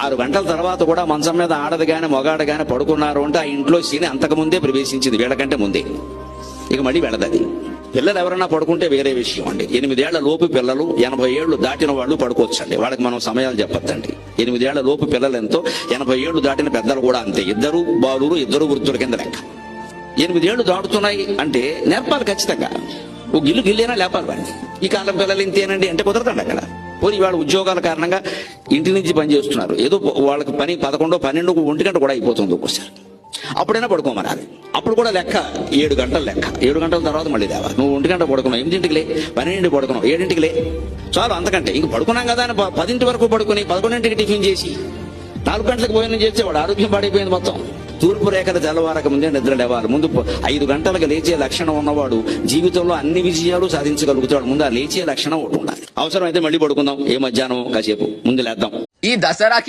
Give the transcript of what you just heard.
6 గంటల తర్వాత కూడా మంచం మీద ఆడదు గాని మొగాడు గాని పడుకున్నారు అంటే ఆ ఇంట్లో శని అంతకుముందే ప్రవేశించింది, వీళ్ళకంటే ముందే. ఇక మళ్ళీ వెళ్ళదది. పిల్లలు ఎవరన్నా పడుకుంటే వేరే విషయం అండి. 8 ఏళ్ల లోపు పిల్లలు, 80 ఏళ్లు దాటిన వాళ్ళు పడుకోవచ్చండి. వాళ్ళకి మనం సమయాలు చెప్పొద్దండి. 8 ఏళ్ల లోపు పిల్లలు ఎంతో, 80 ఏళ్లు దాటిన పెద్దలు కూడా అంతే. 2 బాలురు 2 వృద్ధుల కింద లెక్క. 8 ఏళ్లు దాటుతున్నాయి అంటే నేర్పాలి ఖచ్చితంగా. ఓ గిల్లైనా లేపాలి వాడిని. ఈ కాలం పిల్లలు ఇంతేనండి అంటే కుదరదండి అక్కడ. పోనీ వాళ్ళ ఉద్యోగాల కారణంగా ఇంటి నుంచి పని చేస్తున్నారు, ఏదో వాళ్ళకి పని 11, 12, 1 గంట కూడా అయిపోతుంది ఒక్కోసారి. అప్పుడైనా పడుకోమనాలి. అప్పుడు కూడా లెక్క 7 గంటలు లెక్క. 7 గంటల తర్వాత మళ్ళీ లేవాలి. నువ్వు 1 గంట పడుకున్నావు, 8ంటికి లే. 12 పడుకున్నావు, 7ంటికి లే. చాలు అంతకంటే ఇంక పడుకున్నాం కదా అని 10 వరకు పడుకుని 11ంటికి టిఫిన్ చేసి 4 గంటలకు భోజనం చేస్తే వాడు ఆరోగ్యం పాడైపోయింది మొత్తం. తూర్పు రేఖలు తెల్లవారక ముందే నిద్ర లేవాలి. ముందు 5 గంటలకు లేచే లక్షణం ఉన్నవాడు జీవితంలో అన్ని విజయాలు సాధించగలుగుతాడు. ముందు ఆ లేచే లక్షణం ఒకటి ఉండాలి. అవసరమైతే మళ్ళీ పడుకుందాం, ఏ మధ్యాహ్నం కాసేపు ముందు లేద్దాం. ఈ దసరాకి